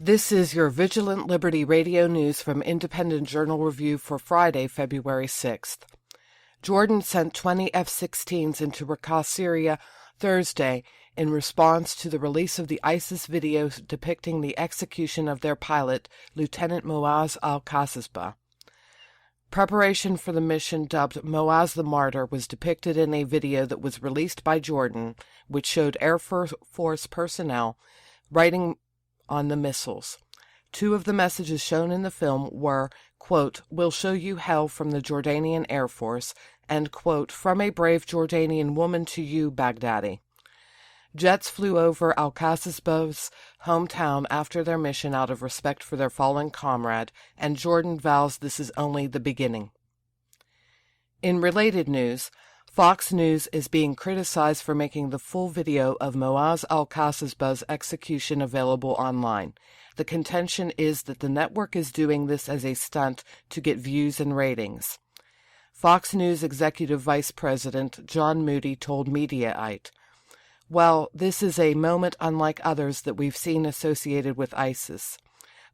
This is your Vigilant Liberty Radio News from Independent Journal Review for Friday, February 6th. Jordan sent 20 F-16s into Raqqa, Syria, Thursday in response to the release of the ISIS video depicting the execution of their pilot, Lieutenant Moaz al-Qasasbeh. Preparation for the mission, dubbed Moaz the Martyr, was depicted in a video that was released by Jordan, which showed Air Force personnel writing on the missiles. Two of the messages shown in the film were, quote, "We'll show you hell from the Jordanian Air Force," and, quote, "From a brave Jordanian woman to you, Baghdadi." Jets flew over al-Qasasbeh's hometown after their mission out of respect for their fallen comrade, and Jordan vows this is only the beginning. In related news, Fox News is being criticized for making the full video of Moaz al-Qasasbeh's execution available online. The contention is that the network is doing this as a stunt to get views and ratings. Fox News Executive Vice President John Moody told Mediaite, "Well, this is a moment unlike others that we've seen associated with ISIS.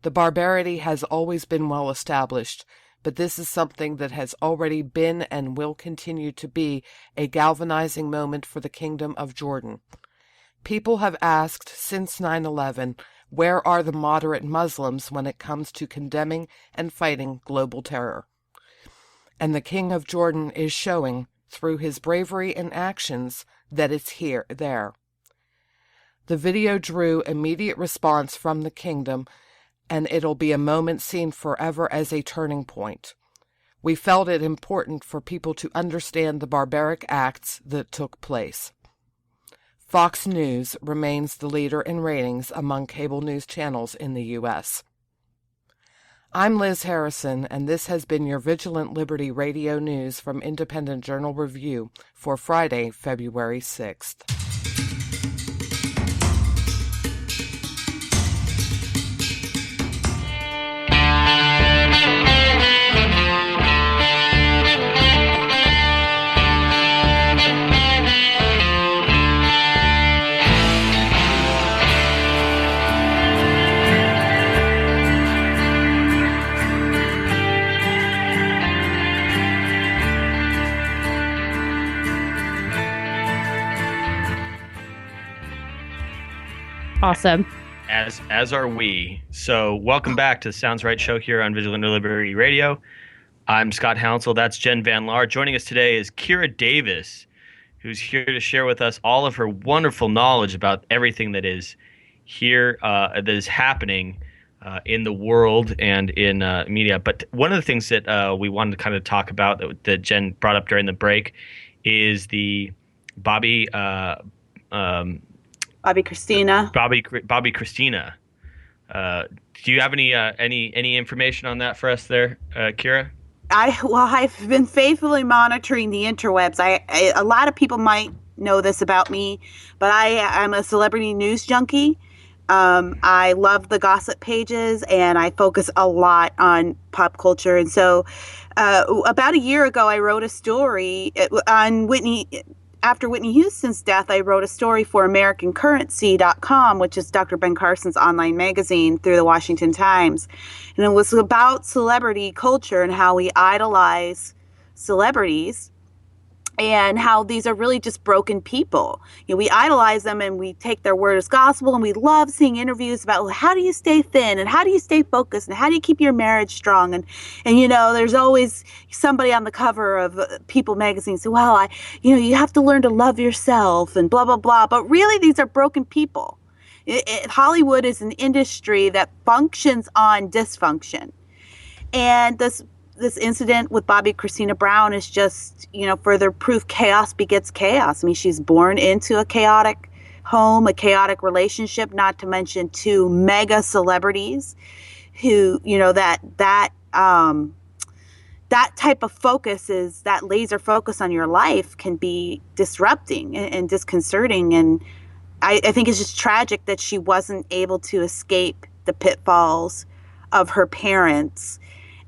The barbarity has always been well established, but this is something that has already been and will continue to be a galvanizing moment for the Kingdom of Jordan. People have asked since 9/11, where are the moderate Muslims when it comes to condemning and fighting global terror? And the King of Jordan is showing, through his bravery and actions, that it's there. The video drew immediate response from the kingdom, and it'll be a moment seen forever as a turning point. We felt it important for people to understand the barbaric acts that took place." Fox News remains the leader in ratings among cable news channels in the U.S. I'm Liz Harrison, and this has been your Vigilant Liberty Radio News from Independent Journal Review for Friday, February 6th. Awesome. As are we. So welcome back to the Sounds Right show here on Vigilant Liberty Radio. I'm Scott Hounsel. That's Jen Van Laar. Joining us today is Kira Davis, who's here to share with us all of her wonderful knowledge about everything that is here, that is happening in the world and in media. But one of the things that we wanted to kind of talk about that Jen brought up during the break is the Bobby Kristina. Bobby Kristina. Do you have any information on that for us there, Kira? I've been faithfully monitoring the interwebs. A lot of people might know this about me, but I'm a celebrity news junkie. I love the gossip pages, and I focus a lot on pop culture. And so, about a year ago, I wrote a story on Whitney. After Whitney Houston's death, I wrote a story for AmericanCurrency.com, which is Dr. Ben Carson's online magazine, through the Washington Times. And it was about celebrity culture and how we idolize celebrities and how these are really just broken people. You know, we idolize them and we take their word as gospel, and we love seeing interviews about, well, how do you stay thin and how do you stay focused and how do you keep your marriage strong? And you know, there's always somebody on the cover of People magazine say, well, you have to learn to love yourself and blah, blah, blah. But really, these are broken people. Hollywood is an industry that functions on dysfunction. And this incident with Bobby Kristina Brown is just, further proof chaos begets chaos. I mean, she's born into a chaotic home, a chaotic relationship, not to mention two mega celebrities who, that type of focus that laser focus on your life can be disrupting and disconcerting. And I think it's just tragic that she wasn't able to escape the pitfalls of her parents.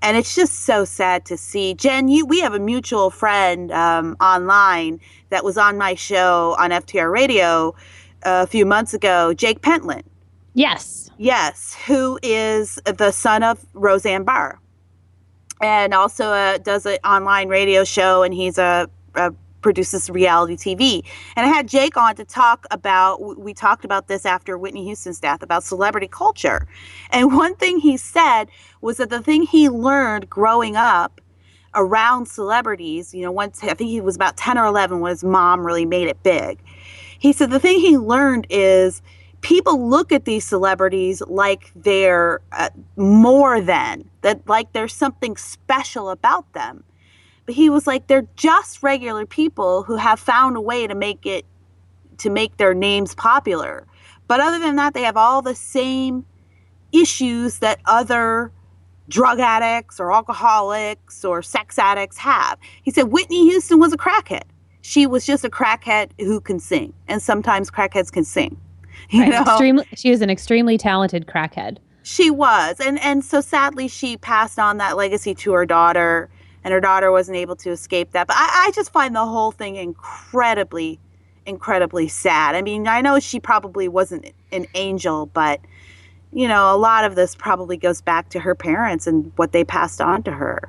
And it's just so sad to see. Jen, we have a mutual friend online that was on my show on FTR Radio a few months ago, Jake Pentland. Yes. Yes, who is the son of Roseanne Barr, and also does an online radio show, and he's produces reality TV. And I had Jake on to talk about, we talked about this after Whitney Houston's death, about celebrity culture. And one thing he said was that the thing he learned growing up around celebrities, once, I think he was about 10 or 11 when his mom really made it big. He said the thing he learned is people look at these celebrities like they're more than, that like there's something special about them. But he was like, they're just regular people who have found a way to make their names popular. But other than that, they have all the same issues that other drug addicts or alcoholics or sex addicts have. He said Whitney Houston was a crackhead. She was just a crackhead who can sing. And sometimes crackheads can sing. You know? She was an extremely talented crackhead. She was. And so sadly, she passed on that legacy to her daughter. And her daughter wasn't able to escape that. But I just find the whole thing incredibly, incredibly sad. I mean, I know she probably wasn't an angel, but, a lot of this probably goes back to her parents and what they passed on to her.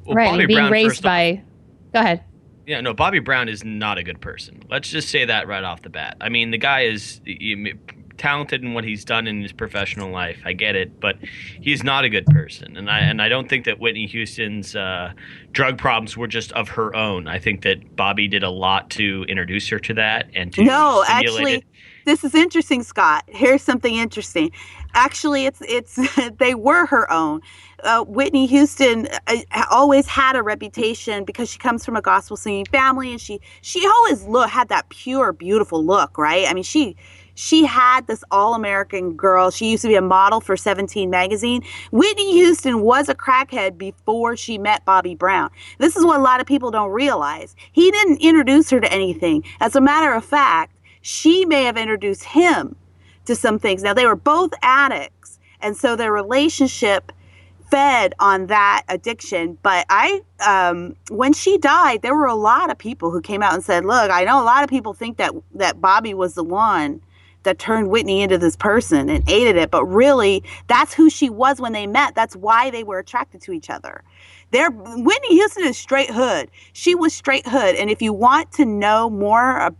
Well, right, Bobby and being Brown, raised by... Go ahead. Yeah, no, Bobby Brown is not a good person. Let's just say that right off the bat. I mean, the guy is talented in what he's done in his professional life. I get it, but he's not a good person. And I don't think that Whitney Houston's drug problems were just of her own. I think that Bobby did a lot to introduce her to that and to stimulate it. This is interesting, Scott. Here's something interesting. Actually, it's they were her own. Whitney Houston always had a reputation because she comes from a gospel singing family, and she always had that pure, beautiful look, right? I mean, she had this all-American girl. She used to be a model for 17 magazine. Whitney Houston was a crackhead before she met Bobby Brown. This is what a lot of people don't realize. He didn't introduce her to anything. As a matter of fact, she may have introduced him to some things. Now, they were both addicts, and so their relationship fed on that addiction. But when she died, there were a lot of people who came out and said, look, I know a lot of people think that Bobby was the one that turned Whitney into this person and aided it, but really that's who she was when they met. That's why they were attracted to each other. Whitney Houston is straight hood. She was straight hood. And if you want to know more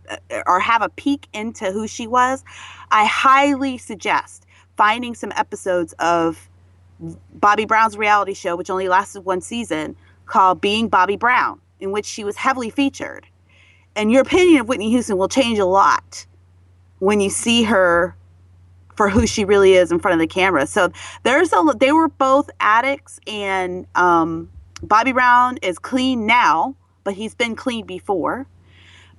or have a peek into who she was, I highly suggest finding some episodes of Bobby Brown's reality show, which only lasted one season, called Being Bobby Brown, in which she was heavily featured. And your opinion of Whitney Houston will change a lot when you see her for who she really is in front of the camera. So they were both addicts, and Bobby Brown is clean now, but he's been clean before.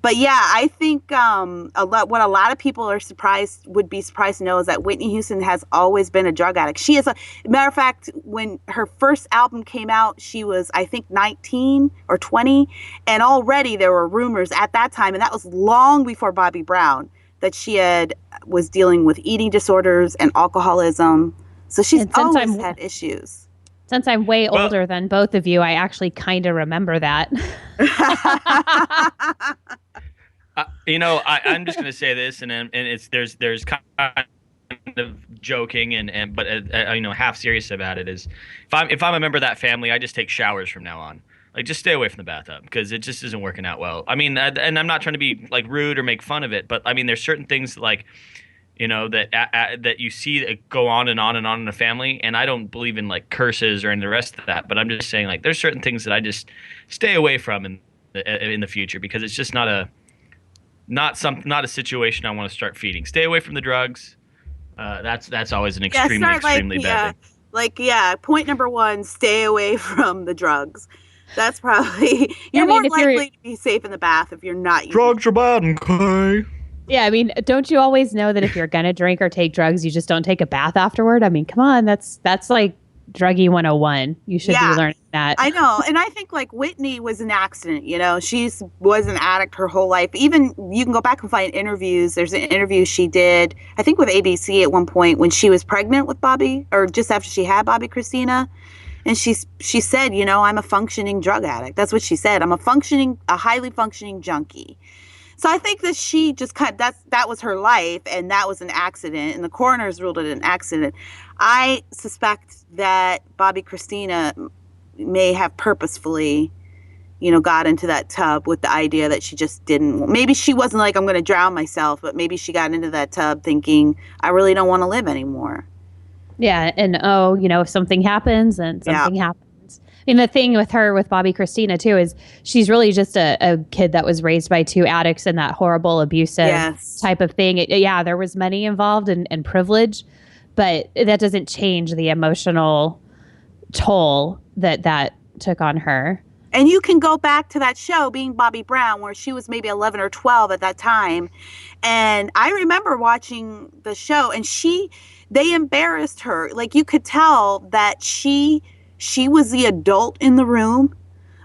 But yeah, I think what a lot of people would be surprised to know is that Whitney Houston has always been a drug addict. She is matter of fact, when her first album came out, she was, I think, 19 or 20. And already there were rumors at that time, and that was long before Bobby Brown, that she was dealing with eating disorders and alcoholism. So she's always had issues. Since I'm way older than both of you, I actually kind of remember that. I'm just going to say this, and there's kind of joking but half serious about it. Is if I'm a member of that family, I just take showers from now on. Like, just stay away from the bathtub because it just isn't working out well. I mean, and I'm not trying to be like rude or make fun of it, but I mean, there's certain things like, that you see that go on and on and on in a family, and I don't believe in like curses or in the rest of that, but I'm just saying like there's certain things that I just stay away from in the future because it's just not a situation I want to start feeding. Stay away from the drugs. That's always an extremely bad thing. Point number 1: stay away from the drugs. That's probably you're more likely to be safe in the bath if you're not using drugs are bad, okay? Yeah, I mean, don't you always know that if you're gonna drink or take drugs, you just don't take a bath afterward? I mean, come on, that's like druggy 101. You should be learning that. I know, and I think like Whitney was an accident. She was an addict her whole life. Even you can go back and find interviews. There's an interview she did, I think, with ABC at one point when she was pregnant with Bobby, or just after she had Bobby Christina. And she said, I'm a functioning drug addict. That's what she said. I'm a highly functioning junkie. So I think that she just that was her life, and that was an accident, and the coroners ruled it an accident. I suspect that Bobby Christina may have purposefully, got into that tub with the idea that she just didn't. Maybe she wasn't like, I'm going to drown myself, but maybe she got into that tub thinking, I really don't want to live anymore. Yeah, and if something happens, then something happens. And the thing with Bobby Christina too is she's really just a kid that was raised by two addicts and that horrible abusive type of thing. There was money involved and privilege, but that doesn't change the emotional toll that took on her. And you can go back to that show, Being Bobby Brown, where she was maybe 11 or 12 at that time. And I remember watching the show, and they embarrassed her. Like, you could tell that she was the adult in the room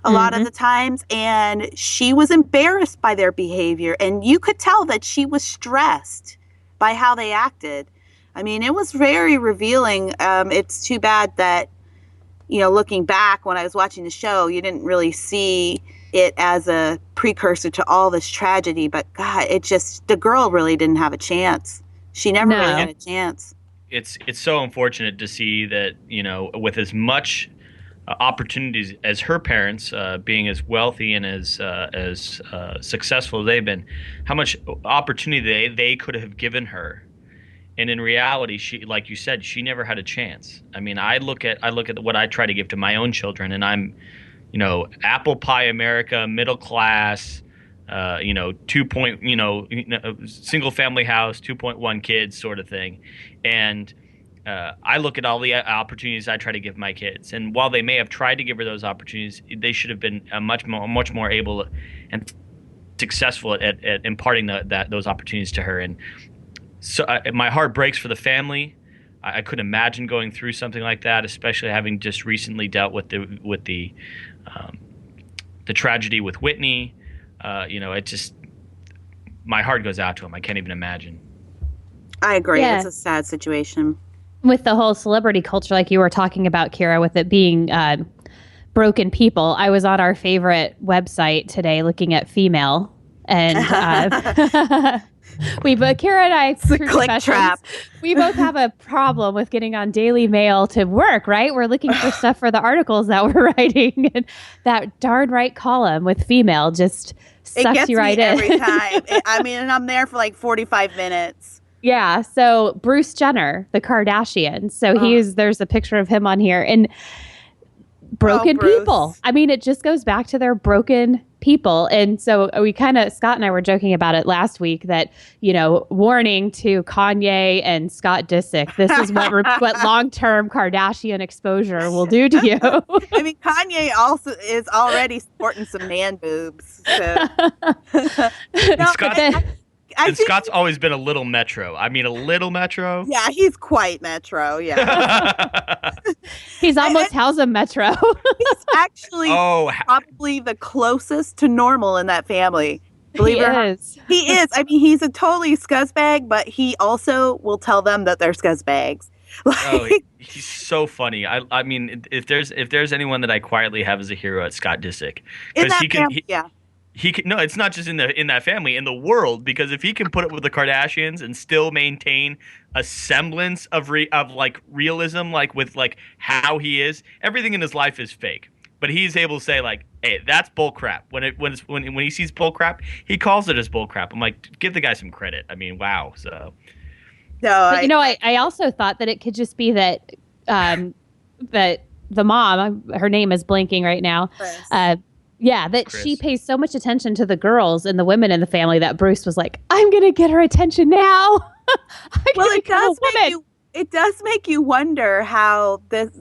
a lot of the times, and she was embarrassed by their behavior. And you could tell that she was stressed by how they acted. I mean, it was very revealing. It's too bad that, looking back when I was watching the show, you didn't really see it as a precursor to all this tragedy. But God, the girl really didn't have a chance. She never really had a chance. It's so unfortunate to see that, with as much opportunities as her parents, being as wealthy and as successful as they've been, how much opportunity they could have given her. And in reality, she, like you said, she never had a chance. I mean, I look at what I try to give to my own children, and I'm, apple pie America, middle class, single family house, 2.1 kids sort of thing. And I look at all the opportunities I try to give my kids. And while they may have tried to give her those opportunities, they should have been much more able and successful at imparting those opportunities to her. And so my heart breaks for the family. I couldn't imagine going through something like that, especially having just recently dealt with the tragedy with Whitney. It just, my heart goes out to him. I can't even imagine. I agree. Yeah. It's a sad situation. With the whole celebrity culture, like you were talking about, Kira, with it being broken people, I was on our favorite website today looking at Female, and Kira and I, it's a click trap. We both have a problem with getting on Daily Mail to work, right? We're looking for stuff for the articles that we're writing, and that darn right column with Female just sucks you right in every time. And I'm there for like 45 minutes. Yeah. So Bruce Jenner, the Kardashians. So there's a picture of him on here, and broken people. I mean, it just goes back to their broken people. And so Scott and I were joking about it last week that, warning to Kanye and Scott Disick. This is what long-term Kardashian exposure will do to you. I mean, Kanye also is already sporting some man boobs. So. Scott's always been a little metro. I mean, a little metro. Yeah, he's quite metro. Yeah. He's almost Housem metro. He's actually probably the closest to normal in that family. Believe it or not. He is. I mean, he's a totally scuzzbag, but he also will tell them that they're scuzzbags. He's so funny. I mean, if there's anyone that I quietly have as a hero, it's Scott Disick. In that family, yeah. He can, no, it's not just in that family, in the world, because if he can put up with the Kardashians and still maintain a semblance of realism, like with like how he is, everything in his life is fake. But he's able to say like, "Hey, that's bull crap." When he sees bull crap, he calls it as bull crap. I'm like, give the guy some credit. I mean, wow. So, I also thought that it could just be that that the mom, her name is blanking right now. Chris. She pays so much attention to the girls and the women in the family that Bruce was like, I'm going to get her attention now. It does make you wonder how this,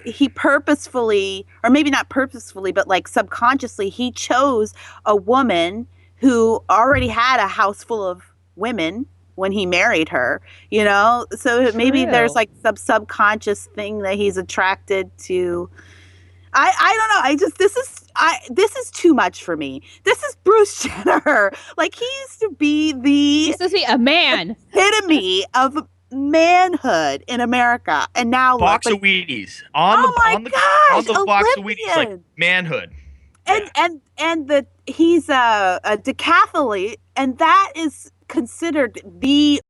he purposefully, or maybe not purposefully, but like subconsciously, he chose a woman who already had a house full of women when he married her, so maybe there's like some subconscious thing that he's attracted to. I don't know. This is too much for me. This is Bruce Jenner. Like, he used to be a man. Epitome of manhood in America. And now box of Wheaties. On the box of Wheaties, like manhood. And he's a decathlete, and that is considered the